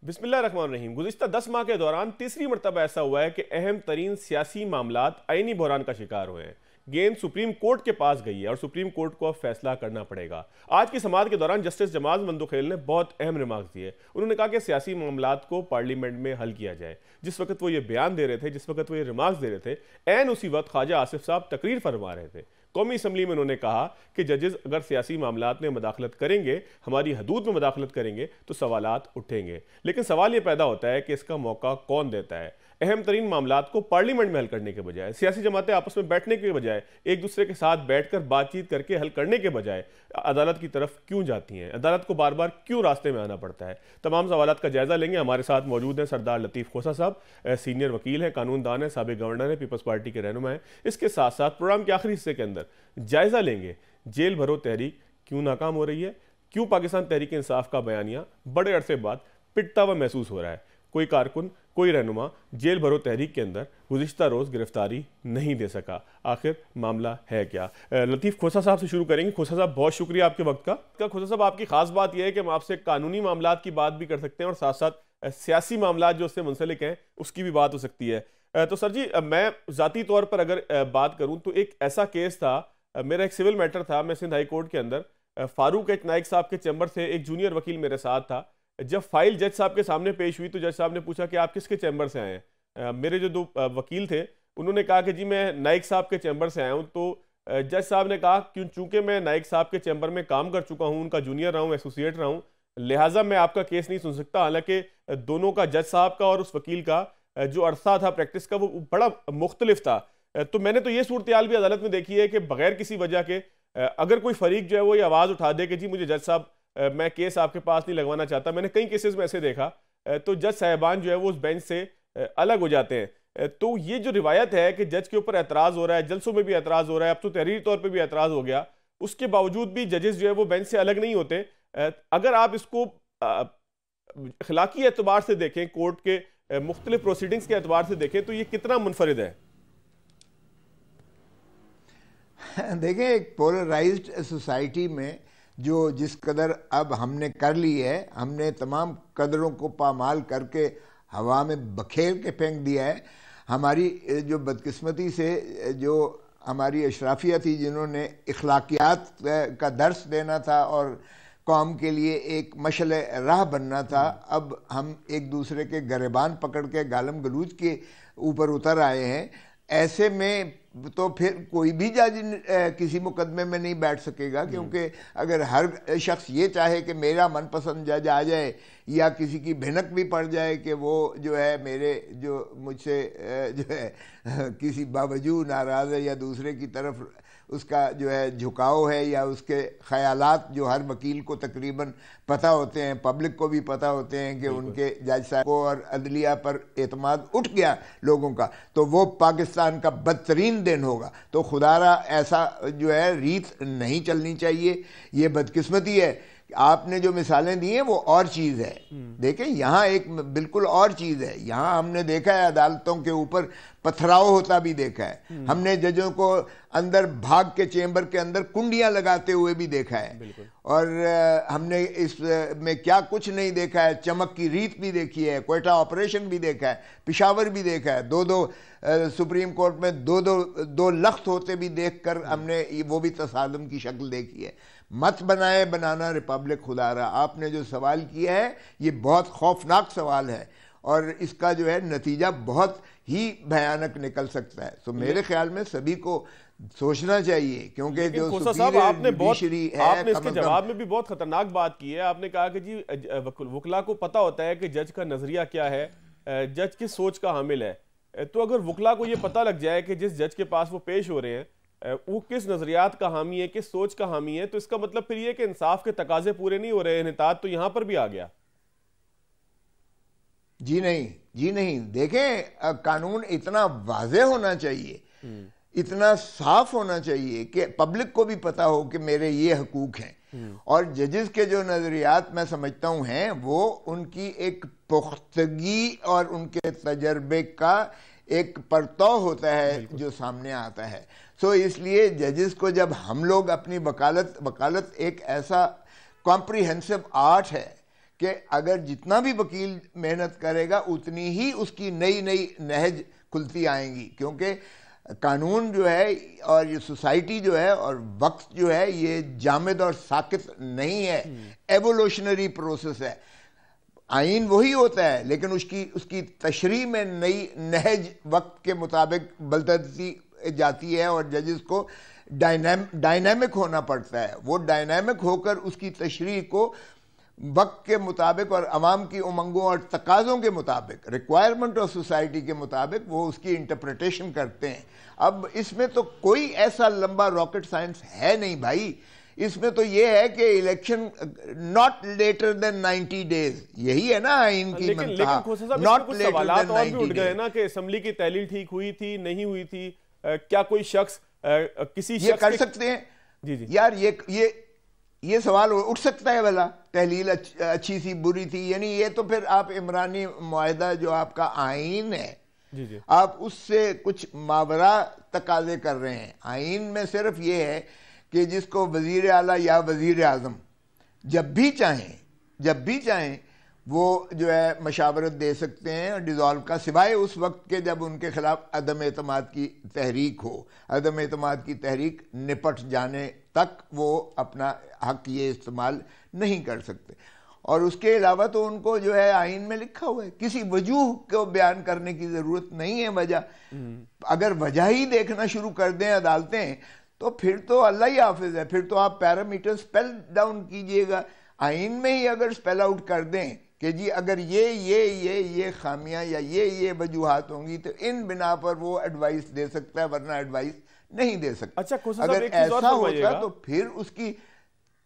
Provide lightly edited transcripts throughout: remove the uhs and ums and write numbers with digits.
बिस्मिल्लाहिर्रहमानिर्रहीम। गुज़िश्ता 10 माह के दौरान तीसरी मरतबा ऐसा हुआ है कि अहम तरीन सियासी मामलात आईनी बहरान का शिकार हुए हैं। गेंद सुप्रीम कोर्ट के पास गई है और सुप्रीम कोर्ट को अब फैसला करना पड़ेगा। आज की समाअत के दौरान जस्टिस जमाल मंदुखेल ने बहुत अहम रिमार्क्स दिए। उन्होंने कहा कि सियासी मामलात को पार्लियामेंट में हल किया जाए। जिस वक्त वो ये बयान दे रहे थे, जिस वक्त वो ये रिमार्क्स दे रहे थे, ऐन उसी वक्त ख्वाजा आसिफ साहब तकरीर फरमा रहे थे। कौमी असम्बली में उन्होंने कहा कि जजेस अगर सियासी मामलात में मदाखलत करेंगे, हमारी हदूद में मदाखलत करेंगे तो सवालात उठेंगे। लेकिन सवाल ये पैदा होता है कि इसका मौका कौन देता है। अहम तरीन मामलात को पार्लियामेंट में हल करने के बजाय, सियासी जमातें आपस में बैठने के बजाय, एक दूसरे के साथ बैठकर बातचीत करके हल करने के बजाय अदालत की तरफ क्यों जाती हैं? अदालत को बार बार क्यों रास्ते में आना पड़ता है? तमाम सवालात का जायजा लेंगे। हमारे साथ मौजूद हैं सरदार लतीफ़ खोसा साहब, सीनियर वकील हैं, कानूनदान हैं, साबिक गवर्नर हैं, पीपल्स पार्टी के रहनुमा हैं। इसके साथ साथ प्रोग्राम के आखिरी हिस्से के अंदर जायजा लेंगे जेल भरो तहरीक क्यों नाकाम हो रही है, क्यों पाकिस्तान तहरीक इंसाफ का बयानिया बड़े अरसे बाद पिटता हुआ महसूस हो रहा है। कोई कारकुन, कोई रहनुमा जेल भरो तहरीक के अंदर गुज़िश्ता रोज़ गिरफ्तारी नहीं दे सका। आखिर मामला है क्या? लतीफ़ खोसा साहब से शुरू करेंगे। खोसा साहब, बहुत शुक्रिया आपके वक्त का। खोसा साहब, आपकी खास बात यह है कि हम आपसे कानूनी मामलात की बात भी कर सकते हैं और साथ साथ सियासी मामलात जो उससे मुंसलिक हैं उसकी भी बात हो सकती है। तो सर जी, मैं ज़ाती तौर पर अगर बात करूँ तो एक ऐसा केस था, मेरा एक सिविल मैटर था, मैं सिंध हाई कोर्ट के अंदर फारूक एच नाइक साहब के चैम्बर से, एक जूनियर वकील मेरे साथ था। जब फाइल जज साहब के सामने पेश हुई तो जज साहब ने पूछा कि आप किसके चैम्बर से आए हैं? मेरे जो दो वकील थे उन्होंने कहा कि जी मैं नाइक साहब के चैम्बर से आया हूँ। तो जज साहब ने कहा क्यों, चूंकि मैं नाइक साहब के चैम्बर में काम कर चुका हूँ, उनका जूनियर रहा हूँ, एसोसिएट रहा हूँ, लिहाजा मैं आपका केस नहीं सुन सकता। हालांकि दोनों का, जज साहब का और उस वकील का जो अरसा था प्रैक्टिस का, वो बड़ा मुख्तलिफ था। तो मैंने तो ये सूरत हाल भी अदालत में देखी है कि बगैर किसी वजह के अगर कोई फरीक जो है वो ये आवाज़ उठा दे कि जी मुझे जज साहब मैं केस आपके पास नहीं लगवाना चाहता, मैंने कई केसेस में ऐसे देखा, तो जज साहिबान जो है वो उस बेंच से अलग हो जाते हैं। तो ये जो रिवायत है कि जज के ऊपर एतराज़ हो रहा है, जलसों में भी एतराज़ हो रहा है, अब तो तहरीरी तौर पे भी एतराज़ हो गया, उसके बावजूद भी जजेस जो है वो बेंच से अलग नहीं होते। अगर आप इसको अखलाकी एतबार से देखें, कोर्ट के मुख्तलिफ प्रोसीडिंग्स के एतबार से देखें, तो ये कितना मुनफरिद है? देखें, एक पोलराइज्ड सोसाइटी में जो जिस कदर अब हमने कर ली है, हमने तमाम कदरों को पामाल करके हवा में बखेर के फेंक दिया है। हमारी जो बदकिस्मती से जो हमारी अशराफिया थी, जिन्होंने इखलाकियात का दर्स देना था और कौम के लिए एक मशअल राह बनना था, अब हम एक दूसरे के गरेबान पकड़ के गालम गलूच के ऊपर उतर आए हैं। ऐसे में तो फिर कोई भी जज किसी मुकदमे में नहीं बैठ सकेगा, क्योंकि अगर हर शख्स ये चाहे कि मेरा मनपसंद जज आ जाए या किसी की भिनक भी पड़ जाए कि वो जो है मेरे जो मुझसे जो है किसी बावजूद नाराज़ है या दूसरे की तरफ उसका जो है झुकाव है या उसके ख्यालात जो हर वकील को तकरीबन पता होते हैं, पब्लिक को भी पता होते हैं कि उनके जज साहब को और अदलिया पर एतमाद उठ गया लोगों का, तो वो पाकिस्तान का बदतरीन दिन होगा। तो खुदारा ऐसा जो है रीत नहीं चलनी चाहिए। ये बदकिस्मती है। आपने जो मिसालें दी हैं वो और चीज़ है। देखें, यहाँ एक बिल्कुल और चीज़ है। यहाँ हमने देखा है अदालतों के ऊपर पथराव होता भी देखा है। हमने जजों को अंदर भाग के चेंबर के अंदर कुंडियां लगाते हुए भी देखा है। और हमने इसमें क्या कुछ नहीं देखा है, चमक की रीत भी देखी है, क्वेटा ऑपरेशन भी देखा है, पिशावर भी देखा है, दो सुप्रीम कोर्ट में दो लख्त होते भी देखकर हमने वो भी तसादम की शक्ल देखी है। मत बनाए बनाना रिपब्लिक खुदारा। आपने जो सवाल किया है ये बहुत खौफनाक सवाल है और इसका जो है नतीजा बहुत ही भयानक निकल सकता है। तो मेरे ख्याल में सभी को सोचना चाहिए, क्योंकि जो आपने इसके जवाब में भी बहुत खतरनाक बात की है। आपने कहा कि जी वकला को पता होता है कि जज का नजरिया क्या है, जज किस सोच का हामिल है। तो अगर वकला को ये पता लग जाए कि जिस जज के पास वो पेश हो रहे हैं वो किस नजरियात का हामी है, किस सोच का हामी है, तो इसका मतलब फिर ये कि इंसाफ के तकाजे पूरे नहीं हो रहे। नितात तो यहां पर भी आ गया। जी नहीं, देखें, कानून इतना वाज़े होना चाहिए, इतना साफ होना चाहिए कि पब्लिक को भी पता हो कि मेरे ये हकूक हैं। और जजेस के जो नजरियात मैं समझता हूं हैं वो उनकी एक पुख्तगी और उनके तजर्बे का एक परतव होता है जो सामने आता है। सो इसलिए जजेस को जब हम लोग अपनी वकालत एक ऐसा कॉम्प्रिहेंसिव आर्ट है कि अगर जितना भी वकील मेहनत करेगा उतनी ही उसकी नई नई नहज खुलती आएंगी, क्योंकि कानून जो है और ये सोसाइटी जो है और वक्त जो है ये जामिद और साकित नहीं है, एवोल्यूशनरी प्रोसेस है। आइन वही होता है लेकिन उसकी तशरीह में नई नहज वक्त के मुताबिक बदलती जाती है और जजेस को डायनामिक होना पड़ता है। वो डायनामिक होकर उसकी तशरीह को वक्त के मुताबिक और अवाम की उमंगों और तकाज़ों के मुताबिक, रिक्वायरमेंट ऑफ सोसाइटी के मुताबिक वो उसकी इंटरप्रिटेशन करते हैं। अब इसमें तो कोई ऐसा लंबा रॉकेट साइंस है नहीं भाई, इसमें तो ये है कि election not later than 90 days, यही है ना आइन की मंशा। नॉट लेटर देन 90 डेज ना कि असेंबली की तहलील ठीक हुई थी नहीं हुई थी, क्या कोई शख्स किसी ये कर सकते हैं? जी जी यार ये सवाल उठ सकता है भला तहलील अच्छी सी बुरी थी, यानी ये तो फिर आप इमरानी मुआहदा जो आपका आइन है जी जी आप उससे कुछ मावरा तकाजे कर रहे हैं। आइन में सिर्फ ये है कि जिसको वजीर आला या वजीर आजम जब भी चाहें वो जो है मशावरत दे सकते हैं डिज़ोल्व का, सिवाय उस वक्त के जब उनके खिलाफ अदम एतमाद की तहरीक हो। अदम एतमाद की तहरीक निपट जाने तक वो अपना हक ये इस्तेमाल नहीं कर सकते। और उसके अलावा तो उनको जो है आइन में लिखा हुआ है, किसी वजूह को बयान करने की ज़रूरत नहीं है वजह। अगर वजह ही देखना शुरू कर दें अदालतें तो फिर तो अल्लाह ही हाफिज है, फिर तो आप पैरामीटर स्पेल डाउन कीजिएगा। आइन में ही अगर स्पेल आउट कर दें कि जी अगर ये खामियां या ये वजूहात होंगी तो इन बिना पर वो एडवाइस दे सकता है, वरना एडवाइस नहीं दे सकता। अच्छा, अगर ऐसा होता तो फिर उसकी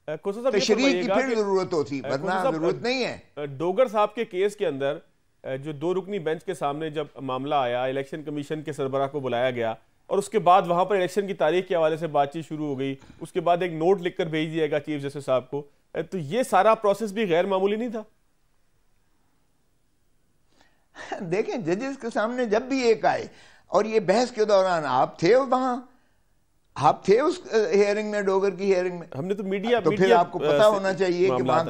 तशरीह की फिर जरूरत होती, वरना जरूरत नहीं है। डोगर साहब के केस के अंदर जो 2 रुकनी बेंच के सामने जब मामला आया, इलेक्शन कमीशन के सरबराह को बुलाया गया और उसके बाद वहां पर इलेक्शन की तारीख के हवाले से बातचीत शुरू हो गई, उसके बाद एक नोट लिखकर भेज दिया गया चीफ जस्टिस साहब को, तो ये सारा प्रोसेस भी गैर मामूली नहीं था? देखें जजेस के सामने जब भी एक आए और ये बहस के दौरान आप थे वहां, आप थे उस हियरिंग में, डोगर की हियरिंग में। हमने तो मीडिया तो फिर आपको पता होना चाहिए कि वहां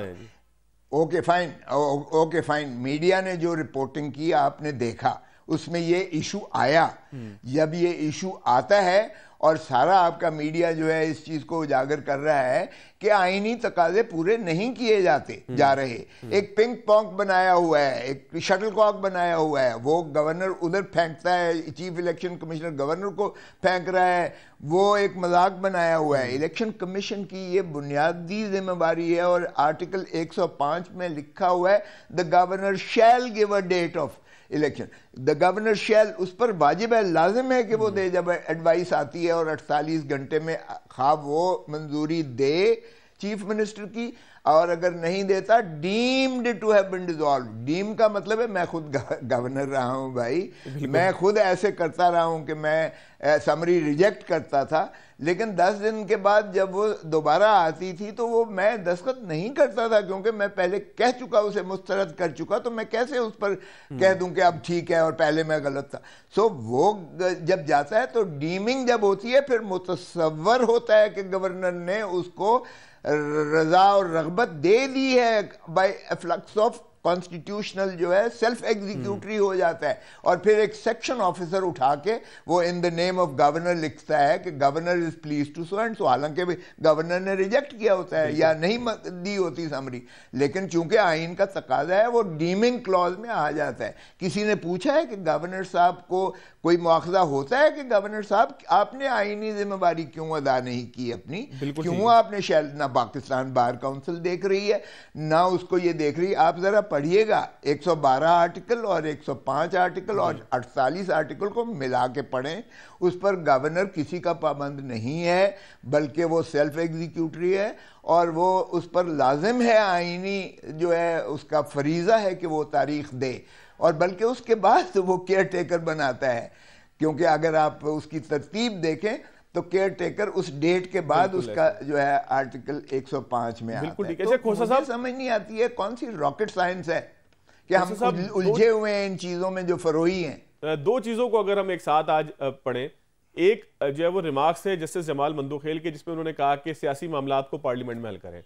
ओके फाइन मीडिया ने जो रिपोर्टिंग की आपने देखा, उसमें ये इशू आया। जब ये इशू आता है और सारा आपका मीडिया जो है इस चीज को उजागर कर रहा है कि आईनी तकाजे पूरे नहीं किए जा रहे, एक पिंग पोंग बनाया हुआ है, एक शटल कॉक बनाया हुआ है, वो गवर्नर उधर फेंकता है, चीफ इलेक्शन कमिश्नर गवर्नर को फेंक रहा है, वो एक मजाक बनाया हुआ है। इलेक्शन कमीशन की ये बुनियादी जिम्मेवारी है और आर्टिकल 105 में लिखा हुआ है the governor shall give a date of election. The governor shall, उस पर वाजिब है, लाजिम है कि वो दे। जब एडवाइस आती है और 48 घंटे में खा वो मंजूरी दे चीफ मिनिस्टर की, और अगर नहीं देता deemed to have been dissolve. Deem का मतलब है मैं खुद गवर्नर रहा हूं भाई, मैं खुद ऐसे करता रहा हूं कि मैं समरी रिजेक्ट करता था, लेकिन 10 दिन के बाद जब वो दोबारा आती थी तो वो मैं दस्तखत नहीं करता था, क्योंकि मैं पहले कह चुका, उसे मुस्तरद कर चुका, तो मैं कैसे उस पर कह दूं कि अब ठीक है और पहले मैं गलत था। सो वो जब जाता है तो डीमिंग जब होती है फिर मुतसव्वर होता है कि गवर्नर ने उसको रजा और रगबत दे दी है, बाय फ्लक्स ऑफ कॉन्स्टिट्यूशनल जो है सेल्फ एग्जीक्यूटरी हो जाता है, और फिर एक सेक्शन ऑफिसर उठा के वो in the name of governor लिखता है कि governor is please to so and so, हालांकि गवर्नर ने रिजेक्ट किया होता है या नहीं दी होती समरी, लेकिन चूंकि आइन का तकाजा है वो डीमिंग क्लॉज में आ जाता है। किसी ने पूछा है कि गवर्नर साहब को कोई मुआखजा होता है कि गवर्नर साहब आपने आईनी जिम्मेवारी क्यों अदा नहीं की अपनी, क्यों आपने ना पाकिस्तान बार काउंसिल देख रही है ना उसको ये देख रही है। आप जरा पढ़िएगा 112 आर्टिकल और 105 आर्टिकल और 48 आर्टिकल को मिला के पढ़ें, उस पर गवर्नर किसी का पाबंद नहीं है, बल्कि वो सेल्फ एग्जीक्यूटरी है और वो उस पर लाजिम है, आईनी जो है उसका फरीजा है कि वो तारीख दे, और बल्कि उसके बाद वो केयर टेकर बनाता है, क्योंकि अगर आप उसकी तरतीब देखें तो केयर टेकर उस डेट के बाद उसका जो है आर्टिकल 105 में आता है। तो मुझे समझ नहीं आती है कौन सी रॉकेट साइंस है कि हम उलझे हुए हैं इन चीजों में जो फरोई हैं। 2 चीजों को अगर हम एक साथ आज पढ़ें, एक जो है वो रिमार्क्स है जस्टिस जमाल मंदोखेल के, जिसमें उन्होंने कहा कि सियासी मामलात को पार्लियामेंट में हल करें,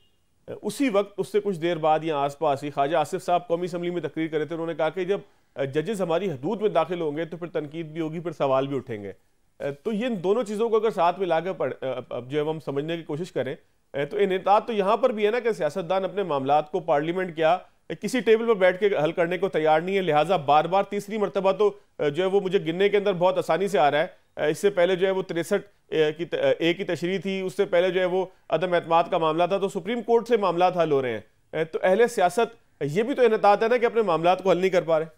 उसी वक्त उससे कुछ देर बाद या आसपास ही ख्वाजा आसिफ साहब कौमी असम्बली में तकरीर कर रहे थे। उन्होंने कहा कि जब जजेस हमारी हदूद में दाखिल होंगे तो फिर तनकीद भी होगी, फिर सवाल भी उठेंगे। तो ये दोनों चीज़ों को अगर साथ में लाकर जो है हम समझने की कोशिश करें तो इनेताद तो यहाँ पर भी है ना कि सियासतदान अपने मामलात को पार्लियामेंट क्या किसी टेबल पर बैठ के हल करने को तैयार नहीं है, लिहाजा बार बार तीसरी मरतबा तो जो है वो मुझे गिनने के अंदर बहुत आसानी से आ रहा है। इससे पहले जो है वो 63 की तशरीह थी, उससे पहले जो है वो अदम एतमाद का मामला था, तो सुप्रीम कोर्ट से मामला हल हो रहे हैं। तो अहले सियासत ये भी तो इनेताद है ना कि अपने मामलात को हल नहीं कर पा रहे।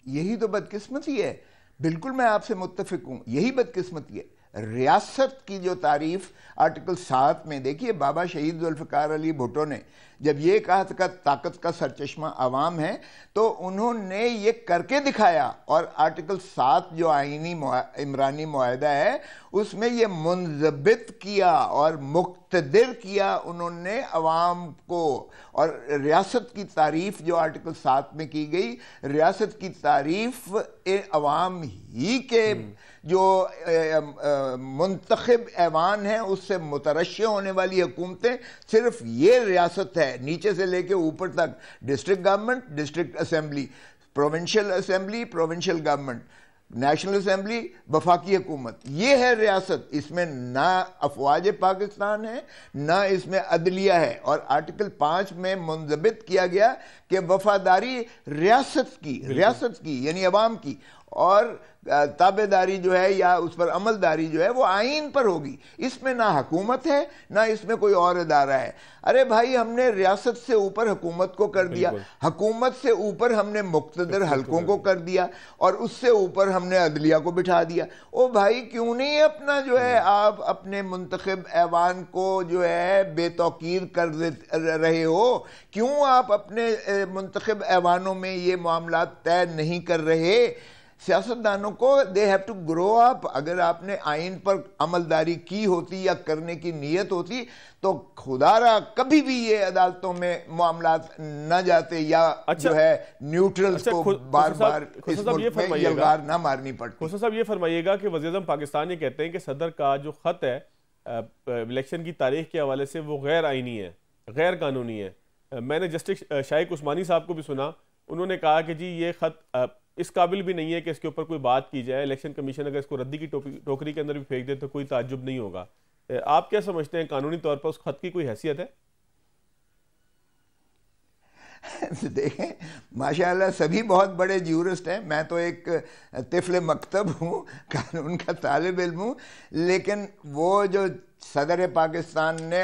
यही तो बदकिस्मती है। बिल्कुल मैं आपसे मुत्तफिक हूं, यही बदकिस्मती है। रियासत की जो तारीफ आर्टिकल 7 में देखिए, बाबा शहीद जुल्फ़िकार अली भुट्टो ने जब ये कहा था ताकत का सरचश्मा आवाम है, तो उन्होंने ये करके दिखाया। और आर्टिकल 7 जो आईनी इमरानी मुआहदा है उसमें ये मुंज़बित किया और मुक़्तदिर किया उन्होंने अवाम को। और रियासत की तारीफ जो आर्टिकल 7 में की गई, रियासत की तारीफ अवाम ही के जो मुंतखब ऐवान है उससे मुतरश्शे होने वाली हुकूमतें, सिर्फ ये रियासत है नीचे से लेके ऊपर तक, district government, district assembly, provincial assembly, provincial government, national assembly, वफाकी हुकूमत, ये है रियासत। इसमें ना अफवाज पाकिस्तान है ना इसमें अदलिया है। और आर्टिकल 5 में मुंजबित किया गया कि वफादारी रियासत की यानी अवाम की, और ताबेदारी जो है या उस पर अमलदारी जो है वो आइन पर होगी। इसमें ना हुकूमत है ना इसमें कोई और इदारा है। अरे भाई, हमने रियासत से ऊपर हुकूमत को कर दिया, हुकूमत से ऊपर हमने मुक्तदर हलकों को कर दिया, और उससे ऊपर हमने अदलिया को बिठा दिया। ओ भाई, क्यों नहीं अपना जो है आप अपने मुंतखब ऐवान को जो है बेतौकीर कर रहे हो? क्यों आप अपने मुंतखब ऐवानों में ये मामला तय नहीं कर रहे? सियासतदानों को they have to grow up. अगर आपने आइन पर अमलदारी की होती या करने की नीयत होती तो खुदारा कभी भी ये अदालतों में मामलात न जाते, या जो है न्यूट्रल्स को बार बार इस मुल्क में यलगार ना मारनी पड़ती। खोसा साहब, ये फरमाइएगा कि वज़ीर-ए-आज़म पाकिस्तान ये कहते हैं कि सदर का जो खत है इलेक्शन की तारीख के हवाले से वो गैर आइनी है, गैर कानूनी है। मैंने जस्टिस शाइक उस्मानी साहब को भी सुना, उन्होंने कहा कि जी ये खत इस काबिल भी नहीं है कि इसके ऊपर कोई बात की जाए। इलेक्शन कमीशन अगर इसको रद्दी की टोकरी के अंदर भी फेंक दे तो कोई ताज्जुब नहीं होगा। आप क्या समझते हैं, कानूनी तौर पर उस खत की कोई हैसियत है? देखें, माशाअल्लाह सभी बहुत बड़े ज्यूरिस्ट हैं, मैं तो एक तिफल मकतब हूँ, कानून का तालिब इल्म हूँ। लेकिन वो जो सदर पाकिस्तान ने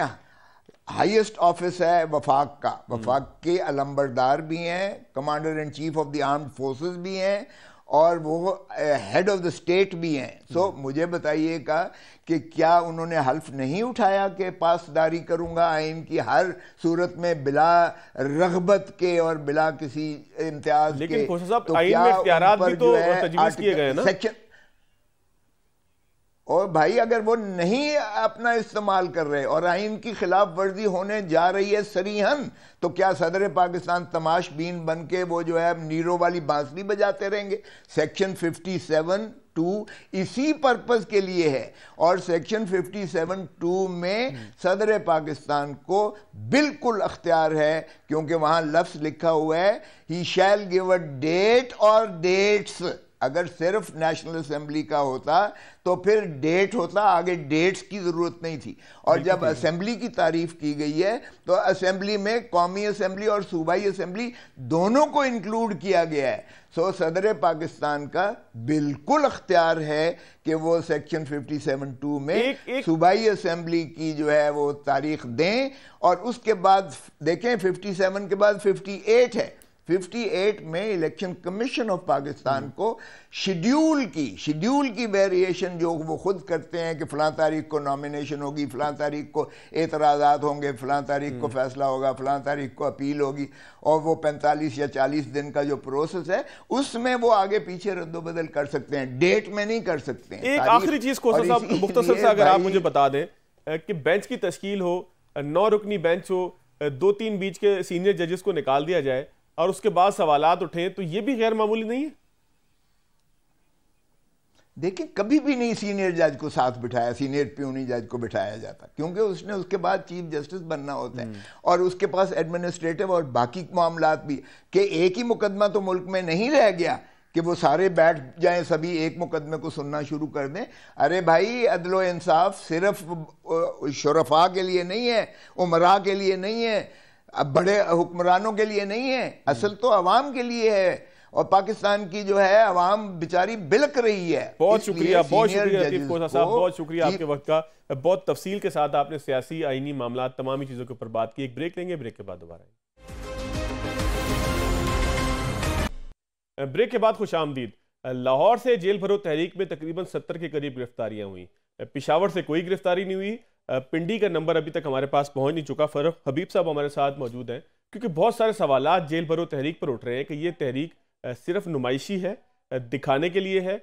हाईएस्ट ऑफिस है वफाक का, वफाक के अलंबरदार भी हैं, commander in chief of the armed forces भी हैं, और वो हेड ऑफ द स्टेट भी हैं। सो मुझे बताइएगा कि क्या उन्होंने हल्फ नहीं उठाया कि पासदारी करूंगा आइन की हर सूरत में बिला रगबत के और बिला किसी इम्तियाज के? तो आइन में इख्तियारात भी तो तजवीज़ किए गए ना सेक्शन। और भाई, अगर वो नहीं अपना इस्तेमाल कर रहे और आइन की खिलाफ वर्जी होने जा रही है सरीहन, तो क्या सदर पाकिस्तान तमाशबीन बन के वो जो है नीरो वाली बांसुरी बजाते रहेंगे? सेक्शन 57(2) इसी पर्पस के लिए है। और सेक्शन 57(2) में सदर पाकिस्तान को बिल्कुल अख्तियार है, क्योंकि वहां लफ्ज लिखा हुआ है ही शैल गिव अ डेट और डेट्स। अगर सिर्फ नेशनल असेंबली का होता तो फिर डेट होता, आगे डेट्स की जरूरत नहीं थी। और जब असेंबली की तारीफ की गई है तो असेंबली में कौमी असेंबली और सूबाई असेंबली दोनों को इंक्लूड किया गया है। सो सदर पाकिस्तान का बिल्कुल अख्तियार है कि वो सेक्शन 57(2) में सूबाई असेंबली की जो है वो तारीख दें। और उसके बाद देखें, 57 के बाद 58 है। 58 में इलेक्शन कमीशन ऑफ पाकिस्तान को शेड्यूल की वेरिएशन जो वो खुद करते हैं कि फलां तारीख को नॉमिनेशन होगी, फलां तारीख को एतराज़ात होंगे, फलां तारीख को फैसला होगा, फलां तारीख को अपील होगी, और वो 45 या 40 दिन का जो प्रोसेस है उसमें वो आगे पीछे रद्दोबदल कर सकते हैं, डेट में नहीं कर सकते हैं। एक आखिरी चीज खोसा साहब मुख्तसर से अगर आप मुझे बता दें कि बेंच की तश्कील हो, 9 रुकनी बेंच हो, 2-3 बीच के सीनियर जजेस को निकाल दिया जाए और उसके बाद सवालात उठे, तो ये भी गैर मामूली नहीं है? देखिए, कभी भी नहीं सीनियर जज को साथ बिठाया, सीनियर प्यूनी जज को बिठाया जाता, क्योंकि उसने उसके बाद चीफ जस्टिस बनना होता है और उसके पास एडमिनिस्ट्रेटिव और बाकी मामलात भी, कि एक ही मुकदमा तो मुल्क में नहीं रह गया कि वो सारे बैठ जाएं, सभी एक मुकदमे को सुनना शुरू कर दें। अरे भाई, अदलो इंसाफ सिर्फ शुरफा के लिए नहीं है, उमरा के लिए नहीं है, अब बड़े हुक्मरानों के लिए नहीं है, असल तो अवाम के लिए है। और पाकिस्तान की जो है अवाम बेचारी बिलक रही है। बहुत शुक्रिया लतीफ खोसा साहब, बहुत शुक्रिया आपके वक्त का। बहुत तफसील के साथ आपने सियासी, आईनी मामला, तमाम चीजों के ऊपर बात की। एक ब्रेक लेंगे, ब्रेक के बाद दोबारा ब्रेक के बाद खुश आमदीद। लाहौर से जेल भरो तहरीक में तकरीबन 70 के करीब गिरफ्तारियां हुई। पेशावर से कोई गिरफ्तारी नहीं हुई। पिंडी का नंबर अभी तक हमारे पास पहुंच नहीं चुका। फरूख हबीब साहब हमारे साथ मौजूद हैं, क्योंकि बहुत सारे सवालात जेल भरो तहरीक पर उठ रहे हैं कि ये तहरीक सिर्फ नुमाइशी है, दिखाने के लिए है,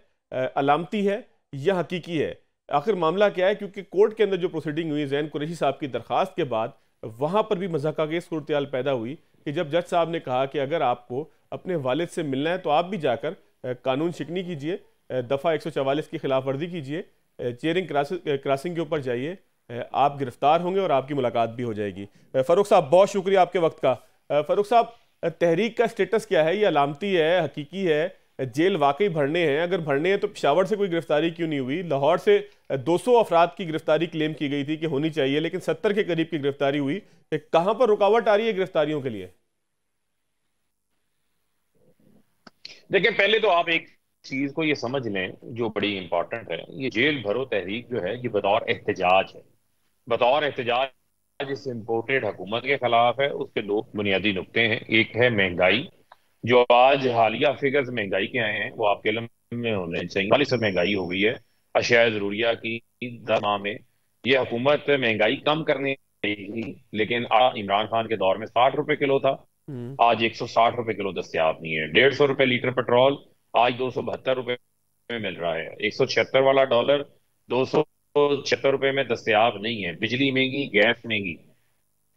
अलामती है या हकीकी है। आखिर मामला क्या है? क्योंकि कोर्ट के अंदर जो प्रोसीडिंग हुई जैन कुरैशी साहब की दरखास्त के बाद, वहाँ पर भी मज़ाक़ागेज़ सूरत पैदा हुई कि जब जज साहब ने कहा कि अगर आपको अपने वालिद से मिलना है तो आप भी जाकर कानून शिकनी कीजिए, दफ़ा 144 की खिलाफ वर्जी कीजिए, चेयरिंग क्रॉसिंग के ऊपर जाइए, आप गिरफ्तार होंगे और आपकी मुलाकात भी हो जाएगी। फ़ारूक साहब, बहुत शुक्रिया आपके वक्त का। फ़ारूक साहब, तहरीक का स्टेटस क्या है? ये अलामती है, हकीकी है? जेल वाकई भरने हैं? अगर भरने हैं तो पेशावर से कोई गिरफ्तारी क्यों नहीं हुई? लाहौर से 200 अफराद की गिरफ्तारी क्लेम की गई थी कि होनी चाहिए, लेकिन 70 के करीब की गिरफ्तारी हुई। कहां पर रुकावट आ रही है गिरफ्तारियों के लिए? देखिए, पहले तो आप एक चीज को ये समझ लें जो बड़ी इंपॉर्टेंट है। ये जेल भरो तहरीक जो है, ये बतौर एहतजाज है। बतौर एहतजाज इस इम्पोर्टेड हुकूमत के खिलाफ है। उसके दो बुनियादी नुक्ते हैं। एक है महंगाई, जो आज हालिया फिगर्स महंगाई के आए हैं वो आपके इल्म में होने चाहिए। 40% महंगाई हो गई है अशिया जरूरिया की 10 माह में। ये हुकूमत महंगाई कम करने की, लेकिन इमरान खान के दौर में 60 रुपए किलो था, आज 160 रुपए किलो दस्तियाब नहीं है। 150 रुपए लीटर पेट्रोल आज 272 रुपए में मिल रहा है। 176 वाला डॉलर 276 रुपए में दस्तियाब नहीं है। बिजली महंगी, गैस महंगी।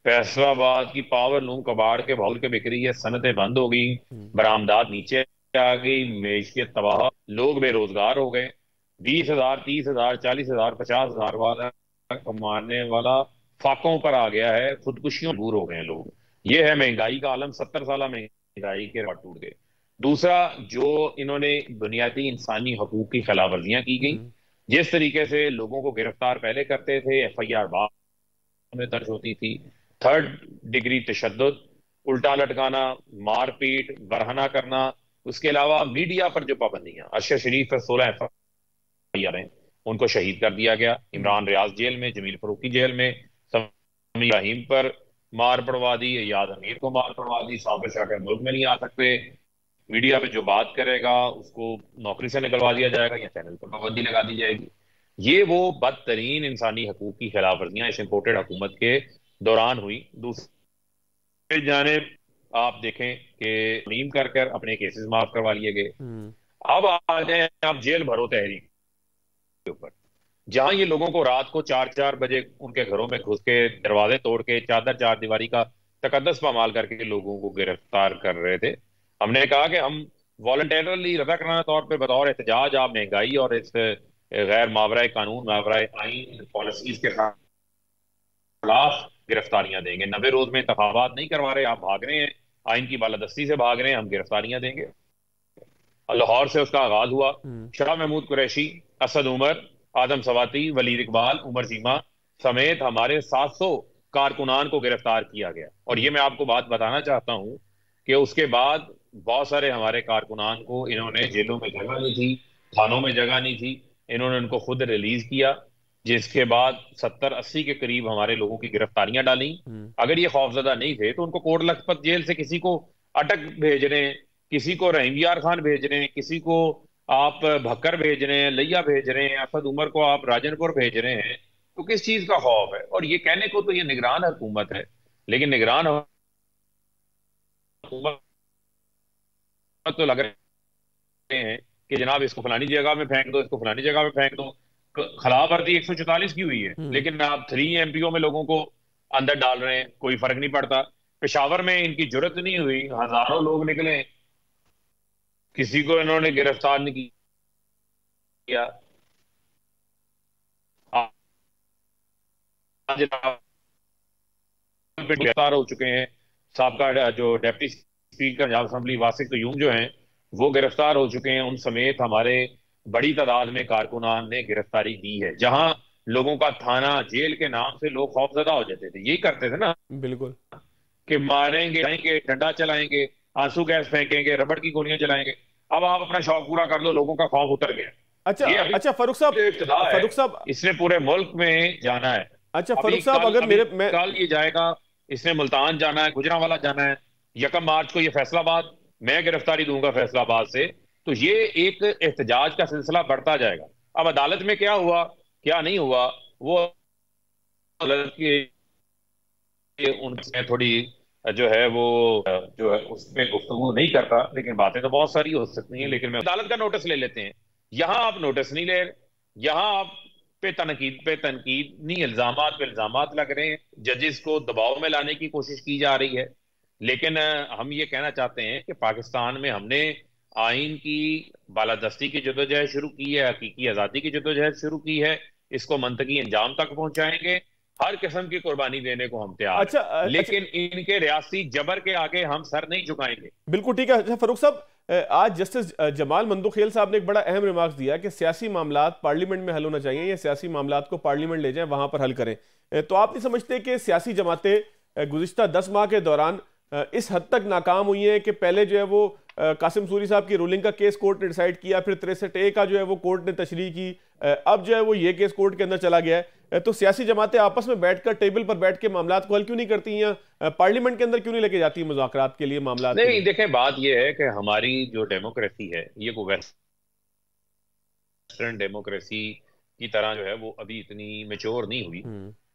फैसलाबाद की पावर लूम कबाड़ के भाउल के बिक रही है, सनतें बंद हो गई, बरामदात नीचे आ गई, मैशियत तबाह, लोग बेरोजगार हो गए। 20,000, 30,000, 40,000, 50,000 वाला कमाने वाला फाकों पर आ गया है, खुदकुशियों दूर हो गए हैं लोग। ये है महंगाई का आलम। 70 साल महंगाई के रिकॉर्ड टूट गए। दूसरा, जो इन्होंने बुनियादी इंसानी हकूक की खिलाफ वर्जियां की गई, जिस तरीके से लोगों को गिरफ्तार पहले करते थे, FIR बाद में दर्ज होती थी, 3rd डिग्री तशद्दुद, उल्टा लटकाना, मारपीट, बरहना करना, उसके अलावा मीडिया पर जो पाबंदियां, अरशद शरीफ पर 16 FIR हैं, उनको शहीद कर दिया गया। इमरान रियाज जेल में, जमील फरूकी जेल में, समी इब्राहिम पर मार पड़वा दी, याद अमीर को मार पड़वा दी, साबिर शाह मुल्क में नहीं आ सकते, मीडिया पे जो बात करेगा उसको नौकरी से निकलवा दिया जाएगा या चैनल पर पाबंदी लगा दी जाएगी। ये वो बदतरीन इंसानी हकूक की खिलाफ वर्जियां इस इम्पोर्टेड हुकूमत के दौरान हुई। दूसरी जानिब आप देखें कि नीम कर कर अपने केसेस माफ करवा लिए गए। अब आ जाए आप जेल भरो तहरीक के ऊपर, जहां ये लोगों को रात को 4-4 बजे उनके घरों में घुस के, दरवाजे तोड़ के, चादर चार दीवारी का तकद्दस पामाल करके लोगों को गिरफ्तार कर रहे थे। हमने कहा कि हम वॉलंटरली रजाकाराना तौर पर बतौर एहतजाज आप महंगाई और इस गैर मावराए कानून, मावराए आइन पॉलिसीज के खिलाफ गिरफ्तारियां देंगे। 90 रोज में इंतखाबात नहीं करवा रहे, आप भाग रहे हैं, आइन की बालादस्ती से भाग रहे हैं, हम गिरफ्तारियां देंगे। लाहौर से उसका आगाज हुआ। शाह महमूद कुरैशी, असद उमर, आदम सवाती, वलीद इकबाल, उमर चीमा समेत हमारे 700 कारकुनान को गिरफ्तार किया गया। और ये मैं आपको बात बताना चाहता हूं कि उसके बाद बहुत सारे हमारे कारकुनान को इन्होंने जेलों में जगह नहीं थी, थानों में जगह नहीं थी, इन्होंने उनको खुद रिलीज किया, जिसके बाद 70-80 के करीब हमारे लोगों की गिरफ्तारियां डाली। अगर ये खौफजदा नहीं थे तो उनको कोट लखपत जेल से किसी को अटक भेज रहे हैं, किसी को रहीम यार खान भेज रहे हैं, किसी को आप भक्कर भेज रहे हैं, लैया भेज रहे हैं, असद उमर को आप राजनपुर भेज रहे हैं, तो किस चीज का खौफ है? और ये कहने को तो ये निगरान हुकूमत है, लेकिन निगरान हुकूमत तो लग रहे हैं कि जनाब इसको फलानी जगह में फेंक दो, इसको फलानी जगह में फेंक दो। खिलाफ वर्जी 144 की हुई है, लेकिन आप 3 MPO में लोगों को अंदर डाल रहे हैं, कोई फर्क नहीं पड़ता। पेशावर में इनकी जरूरत नहीं हुई, हजारों लोग निकले, किसी को इन्होंने गिरफ्तार नहीं किया। आज गिरफ्तार हो चुके हैं। साबका जो deputy speaker Punjab assembly वासिक Qayyum जो हैं वो गिरफ्तार हो चुके हैं। उन समेत हमारे बड़ी तादाद में कारकुनान ने गिरफ्तारी दी है। जहां लोगों का थाना जेल के नाम से लोग खौफजदा हो जाते थे, यही करते थे ना, बिल्कुल, कि मारेंगे, जाएंगे, डंडा चलाएंगे, आंसू गैस फेंकेंगे, रबड़ की गोलियां चलाएंगे। अब आप अपना शौक पूरा कर लो, लोगों का खौफ उतर गया। अच्छा ये अभी अच्छा फारूक साहब, जो इब्तिदा है, फारूक साहब, इसने पूरे मुल्क में जाना है। अच्छा अभी फारूक साहब, कल अगर अभी मैं कल ये जाएगा, इसने मुल्तान जाना है, गुजरांवाला जाना है, 1 मार्च को ये फैसलाबाद, मैं गिरफ्तारी दूंगा फैसलाबाद से। तो ये एक एहतजाज का सिलसिला बढ़ता जाएगा। अब अदालत में क्या हुआ क्या नहीं हुआ, वो अदालत की उनसे थोड़ी जो है वो जो है उसमें गुफ्तगू नहीं करता, लेकिन बातें तो बहुत सारी हो सकती हैं। लेकिन मैं अदालत का नोटिस ले लेते हैं, यहां आप नोटिस नहीं ले रहे, यहां आप पे तनकीद नहीं, इल्जामात पे इल्जामात लग रहे हैं, जजेस को दबाव में लाने की कोशिश की जा रही है। लेकिन हम ये कहना चाहते हैं कि पाकिस्तान में हमने आइन की बालादस्ती की जदोजहद शुरू की है, हकीकी आजादी की जदोजहद शुरू की है, इसको मंतकी अंजाम तक पहुंचाएंगे। हर किस्म की कुर्बानी देने को हम तैयार अच्छा हैं, लेकिन इनके रियासी जबर के आगे हम सर नहीं झुकाएंगे। बिल्कुल ठीक है। अच्छा फारूक साहब, आज जस्टिस जमाल मंदोखेल साहब ने एक बड़ा अहम रिमार्क्स दिया कि सियासी मामलात पार्लियामेंट में हल होना चाहिए, या सियासी मामलात को पार्लियामेंट ले जाएं, वहां पर हल करें। तो आप नहीं समझते कि सियासी जमातें गुज़िश्ता 10 माह के दौरान इस हद तक नाकाम हुई हैं कि पहले जो है वो कासिम सूरी साहब की रूलिंग का केस कोर्ट ने डिसाइड किया, फिर 63A का जो है वो कोर्ट ने तशरीह की, अब जो है वो ये केस कोर्ट के अंदर चला गया है। तो सियासी जमातें आपस में बैठकर टेबल पर बैठ के मामलात को हल क्यों नहीं करती, या पार्लियामेंट के अंदर क्यों नहीं लेके जाती मुज़ाकरात के लिए मामलात? नहीं, देखें, बात यह है कि हमारी जो डेमोक्रेसी है ये को वेस्टर्न डेमोक्रेसी की तरह जो है वो अभी इतनी मेच्योर नहीं हुई।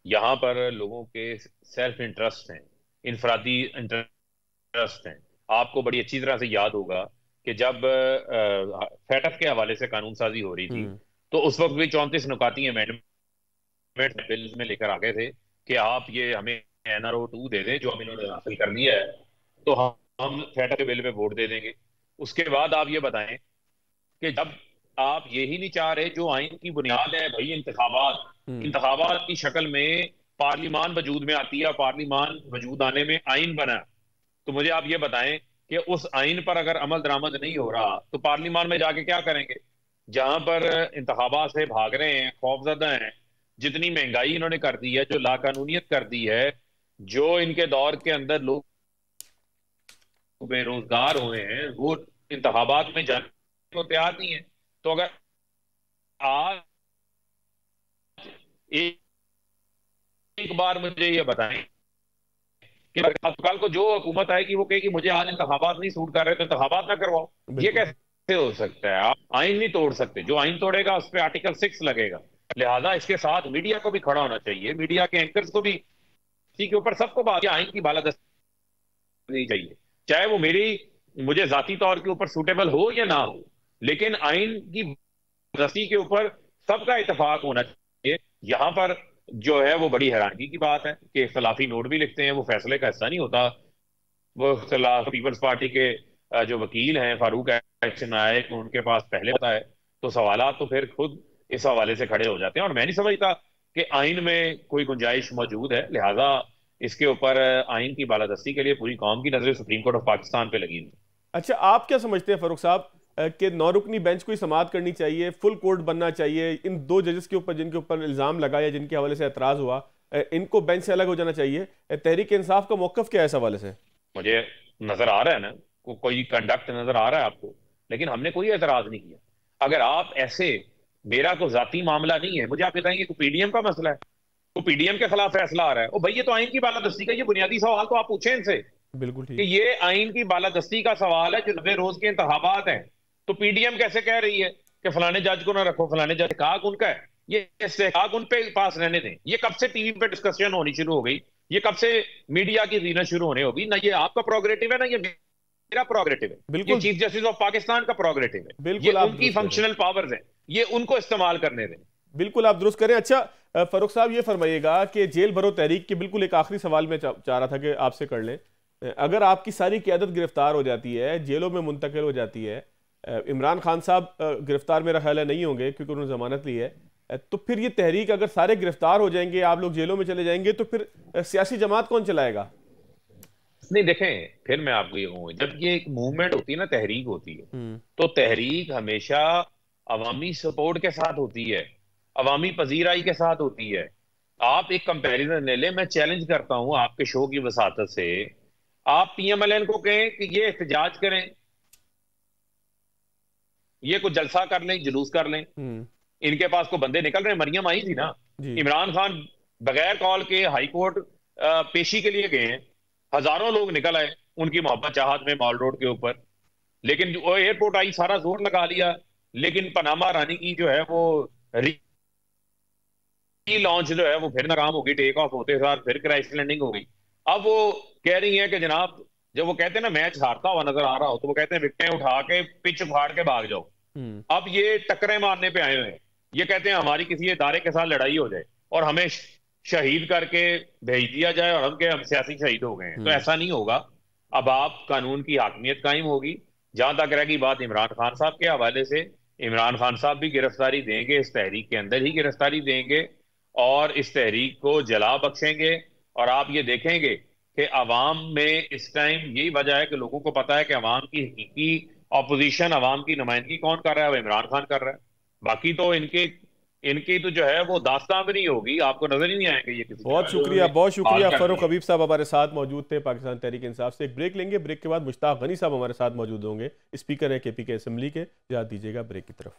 यहाँ पर लोगों के सेल्फ इंटरेस्ट हैं, इनफरादी इंटरेस्ट हैं। आपको बड़ी अच्छी तरह से याद होगा कि जब फैटफ के हवाले से कानून साजी हो रही थी तो उस वक्त भी 34 नुकाती अमेंडमेंट बिल में लेकर आ गए थे कि आप ये हमें NRO 2 दे दें जो अब इन्होंने हासिल कर लिया है, तो हम फैटफ के बिल पे वोट दे देंगे। उसके बाद आप ये बताएं कि जब आप यही नहीं चाह रहे, जो आइन की बुनियाद है भाई इंतखाबात की शक्ल में पार्लिमान वजूद में आती है, पार्लिमान वजूद आने में आइन बना, तो मुझे आप ये बताएं कि उस आइन पर अगर अमल दरामद नहीं हो रहा तो पार्लिमान में जाके क्या करेंगे? जहां पर इंतखाबात से भाग रहे हैं, खौफजदा हैं, जितनी महंगाई इन्होंने कर दी है, जो लाकानूनियत कर दी है, जो इनके दौर के अंदर लोग बेरोजगार हुए हैं, वो इंतखाबात में जाने को तैयार नहीं है। तो अगर आज एक बार मुझे ये बताएं कि कल को जो हुकूमत आएगी वो कहेगी मुझे आज इंतखाबात नहीं सूट कर रहे तो इंतखाबात ना करवाओ, ये कैसे हो सकता है? आप आइन नहीं तोड़ सकते, जो आइन तोड़ेगा उस पर आर्टिकल 6 लगेगा। लिहाजा इसके साथ मीडिया को भी खड़ा होना चाहिए, मीडिया के एंकर्स को भी, इसी के ऊपर सबको बात, आइन की बालादस्ती नहीं चाहिए, चाहे वो मुझे जाती तौर के ऊपर सूटेबल हो या ना हो, लेकिन आइन की बालादस्ती के ऊपर सबका इतफाक होना चाहिए। यहां पर जो है वो बड़ी हैरानगी की बात है कि इख्तलाफी नोट भी लिखते हैं, वो फैसले का हिस्सा नहीं होता। वो पीपल्स पार्टी के जो वकील हैं फारूक एक्शन नायक, उनके पास पहले होता है, तो सवालात तो फिर खुद इस हवाले से खड़े हो जाते हैं। और मैं नहीं समझता कि आइन में कोई गुंजाइश मौजूद है, लिहाजा इसके ऊपर आइन की बालादस्ती के लिए पूरी कौम की नजरें सुप्रीम कोर्ट ऑफ पाकिस्तान पे लगी हुई। अच्छा, आप क्या समझते हैं फारूक साहब कि 9 रुकनी बेंच को समाअत करनी चाहिए, फुल कोर्ट बनना चाहिए? इन 2 जजेस के ऊपर जिनके ऊपर इल्जाम लगा या जिनके हवाले से एतराज हुआ, इनको बेंच से अलग हो जाना चाहिए। तहरीक इंसाफ का मौकफ क्या है इस हवाले से? मुझे नजर आ रहा है ना, कोई कंडक्ट नजर आ रहा है आपको, लेकिन हमने कोई एतराज नहीं किया। अगर आप ऐसे, मेरा कोई जाती मामला नहीं है, मुझे आप बताएंगे को पीडीएम का मसला है, तो पीडीएम के खिलाफ फैसला आ रहा है, ओ भाई ये तो आइन की बालादस्ती का, ये बुनियादी सवाल तो आप पूछें इनसे। बिल्कुल ठीक, कि ये आइन की बालादस्ती का सवाल है, जो 90 रोज के इंतखाबात हैं, तो पीडीएम कैसे कह रही है कि फलाने जज को ना रखो, फलाने जज काग उनका है, ये इस्तेहकाक उन पे पास रहने दें। ये कब से टीवी पे डिस्कशन होनी शुरू हो गई, ये कब से मीडिया की रीना शुरू होने होगी? ना ये आपका प्रोग्रेटिव है ना ये मेरा प्रोग्रेटिव है, बिल्कुल, ये चीफ जस्टिस ऑफ पाकिस्तान का प्रोग्रेटिव है, बिल्कुल, ये आप उनकी फंक्शनल पावर्स है, ये उनको इस्तेमाल करने दें। बिल्कुल आप दुरुस्त करें। अच्छा फारूक साहब, ये फरमाइएगा कि जेल भरो तहरीक की बिल्कुल एक आखिरी सवाल मैं चाह रहा था कि आपसे कर लें, अगर आपकी सारी क़यादत गिरफ्तार हो जाती है, जेलों में मुंतकिल हो जाती है, इमरान खान साहब गिरफ्तार मेरा ख्याल है नहीं होंगे क्योंकि उन्होंने जमानत ली है। तो फिर ये तहरीक अगर सारे गिरफ्तार हो जाएंगे, आप लोग जेलों में चले जाएंगे, तो फिर सियासी जमात कौन चलाएगा? नहीं देखें, फिर मैं आपको ये कहूँ, जब ये एक मूवमेंट होती है ना, तहरीक होती है, हम्म। तो तहरीक हमेशा अवामी सपोर्ट के साथ होती है, अवामी पजीराई के साथ होती है। आप एक कंपैरिजन ले लें, मैं चैलेंज करता हूं आपके शो की वसातत से, आप पीएमएलएन को कहें कि ये एहतजाज करें, ये कुछ जलसा कर लें, जुलूस कर लें, इनके पास को बंदे निकल रहे हैं। मरियम आई थी ना, जी। इमरान खान बगैर कॉल के हाई कोर्ट पेशी के लिए गए हैं, हजारों लोग निकल आए उनकी मोहब्बत चाहत में मॉल रोड के ऊपर, लेकिन वो एयरपोर्ट आई, सारा जोर लगा लिया, लेकिन पनामा रानी की जो है वो री लॉन्च जो है वो फिर नाकाम हो गई, टेक ऑफ होते साथ फिर क्रैश लैंडिंग हो गई। अब वो कह रही है कि जनाब, जब वो कहते हैं ना मैच हारता हुआ नजर आ रहा हो, तो वो कहते हैं विकेटें उठा के पिच फाड़ के भाग जाओ। अब ये टक्करें मारने पे आए हुए हैं, ये कहते हैं हमारी किसी इदारे के साथ लड़ाई हो जाए और हमें शहीद करके भेज दिया जाए और हम सियासी शहीद हो गए हैं। तो ऐसा नहीं होगा। अब आप कानून की हाकमियत कायम होगी। जहां तक रहेगी बात इमरान खान साहब के हवाले से, इमरान खान साहब भी गिरफ्तारी देंगे, इस तहरीक के अंदर ही गिरफ्तारी देंगे और इस तहरीक को जला बख्शेंगे। और आप ये देखेंगे कि अवाम में इस टाइम यही वजह है कि लोगों को पता है कि अवाम की हकीकी ऑपोजिशन, अवाम की नुमाइंदगी कौन कर रहा है, वो इमरान खान कर रहा है। बाकी तो इनकी तो जो है वो दास्तां भी नहीं होगी, आपको नजर ही नहीं आएंगे ये किसी। बहुत शुक्रिया फरूख हबीब साहब हमारे साथ मौजूद थे पाकिस्तान तहरीक इंसाफ से। एक ब्रेक लेंगे, ब्रेक के बाद मुश्ताक गनी साहब हमारे साथ मौजूद होंगे, स्पीकर हैं केपीके असेंबली के। याद दीजिएगा ब्रेक की तरफ।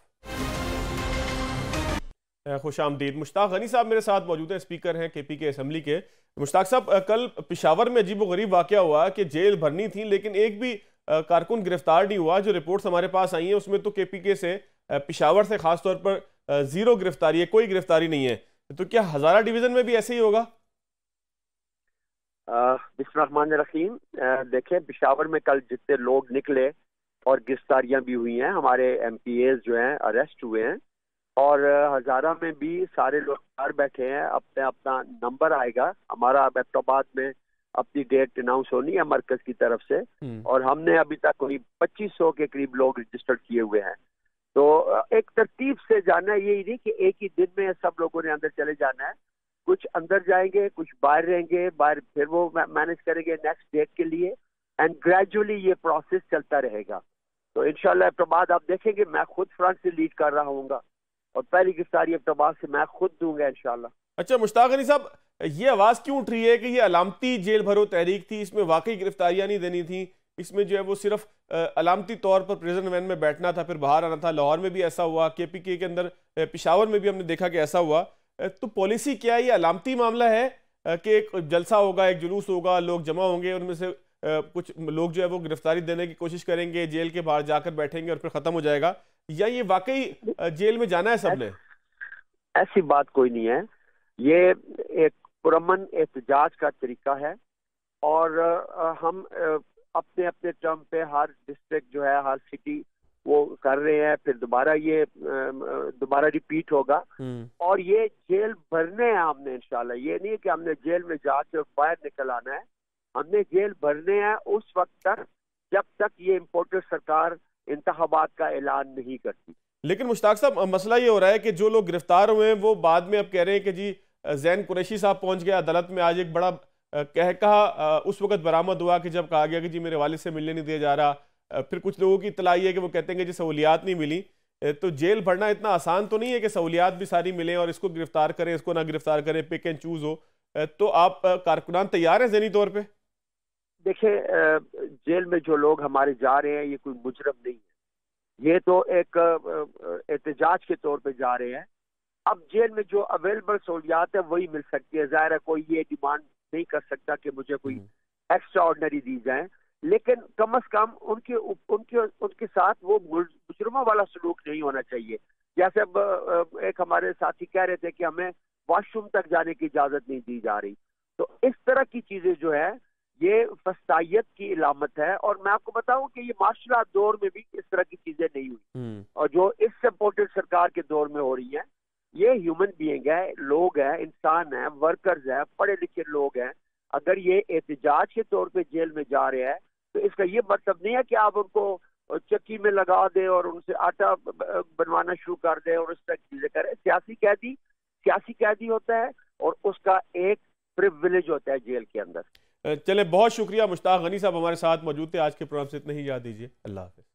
खुश आमदीद। मुश्ताक गनी साहब मेरे साथ मौजूद हैं, स्पीकर हैं केपीके असेंबली के। मुश्ताक साहब, कल पेशावर में अजीब गरीब वाकया हुआ कि जेल भरनी थी लेकिन एक भी कारकुन गिरफ्तार नहीं हुआ। जो रिपोर्ट्स हमारे पास आई हैं उसमें तो केपीके से, पेशावर से खासतौर पर जीरो गिरफ्तारी है, कोई गिरफ्तारी नहीं है। तो क्या हजारा डिवीजन में भी ऐसे ही होगा? बिस्मिल्लाहिर्रहमानिर्रहीम। देखें, पेशावर में कल जितने लोग निकले और गिरफ्तारियां भी हुई हैं, हमारे एमपीएस जो हैं अरेस्ट हुए हैं, और हजारा में भी सारे लोग बाहर बैठे हैं। अपने अपना नंबर आएगा, हमारा एबटाबाद में अपनी डेट अनाउंस होनी है मरकज की तरफ से, और हमने अभी तक कोई 2500 के करीब लोग रजिस्टर किए हुए हैं। तो एक तरतीब से जाना है, यही नहीं कि एक ही दिन में सब लोगों ने अंदर चले जाना है। कुछ अंदर जाएंगे, कुछ बाहर रहेंगे, बाहर फिर वो मैनेज करेंगे नेक्स्ट डेट के लिए, एंड ग्रेजुअली ये प्रोसेस चलता रहेगा। तो इंशाल्लाह एबटाबाद आप देखेंगे, मैं खुद फ्रंट से लीड कर रहा हूँगा और पहली गिरफ्तारी एबटाबाद से मैं खुद दूंगा इंशाल्लाह। अच्छा मुश्ताक गनी साहब, ये आवाज क्यों उठ रही है कि ये अलामती जेल भरो तहरीक थी, इसमें वाकई गिरफ्तारियां नहीं देनी थी, इसमें जो है वो सिर्फ अलामती तौर पर प्रिजन वैन में बैठना था फिर बाहर आना था? लाहौर में भी ऐसा हुआ, केपीके के अंदर, पेशावर में भी हमने देखा कि ऐसा हुआ। तो पॉलिसी क्या है? ये अलामती मामला है कि एक जलसा होगा, एक जुलूस होगा, लोग जमा होंगे, उनमें से कुछ लोग जो है वो गिरफ्तारी देने की कोशिश करेंगे, जेल के बाहर जाकर बैठेंगे और फिर खत्म हो जाएगा, या ये वाकई जेल में जाना है सबने? ऐसी बात कोई नहीं है। ये एक पुरअमन एहतजाज का तरीका है और हम अपने अपने टर्म पे हर डिस्ट्रिक्ट जो है, हर सिटी वो कर रहे हैं, फिर दोबारा रिपीट होगा। और ये जेल भरने हैं हमने इंशाल्लाह। ये नहीं कि हमने जेल में जाके बाहर निकल आना है, हमने जेल भरने हैं उस वक्त तक जब तक ये इम्पोर्टेड सरकार इंतखाबात का ऐलान नहीं करती। लेकिन मुश्ताक साहब, मसला ये हो रहा है कि जो लोग गिरफ्तार हुए हैं वो बाद में अब कह रहे हैं कि जी जैन कुरैशी साहब पहुंच गया अदालत में। आज एक बड़ा कहा उस वक्त बरामद हुआ कि जब कहा गया कि जी मेरे वालिद से मिलने नहीं दिया जा रहा। फिर कुछ लोगों की इतलाई है कि वो कहते हैं कि जी सहूलियात नहीं मिली। तो जेल भरना इतना आसान तो नहीं है कि सहूलियात भी सारी मिलें और इसको गिरफ्तार करें, इसको ना गिरफ्तार करें, पिक एंड चूज हो। तो आप कारकुनान तैयार हैं ज़हनी तौर पर? देखिए, जेल में जो लोग हमारे जा रहे हैं ये कोई मुजरम नहीं है, ये तो एक एहतजाज के तौर पे जा रहे हैं। अब जेल में जो अवेलेबल सहूलियात है वही मिल सकती है। जाहिर है कोई ये डिमांड नहीं कर सकता कि मुझे कोई एक्स्ट्रा ऑर्डिनरी दी जाए, लेकिन कम से कम उनके साथ वो मुजरमों वाला सलूक नहीं होना चाहिए। जैसे अब एक हमारे साथी कह रहे थे कि हमें वॉशरूम तक जाने की इजाजत नहीं दी जा रही। तो इस तरह की चीजें जो है ये फस्तायत की इलामत है। और मैं आपको बताऊं कि ये मार्शल आर्ट दौर में भी इस तरह की चीजें नहीं हुई, और जो इस सपोर्टेड सरकार के दौर में हो रही है, ये ह्यूमन बीइंग है, लोग हैं, इंसान हैं, वर्कर्स हैं, पढ़े लिखे लोग हैं। अगर ये एहतजाज के तौर पे जेल में जा रहे हैं तो इसका ये मतलब नहीं है कि आप उनको और चक्की में लगा दें और उनसे आटा बनवाना शुरू कर दें और उस तक चीजें करें। सियासी कैदी होता है और उसका एक प्रिविलेज होता है जेल के अंदर। चले, बहुत शुक्रिया। मुश्ताक गनी साहब हमारे साथ मौजूद थे। आज के प्रोग्राम से इतना ही, याद दीजिए। अल्लाह हाफिज।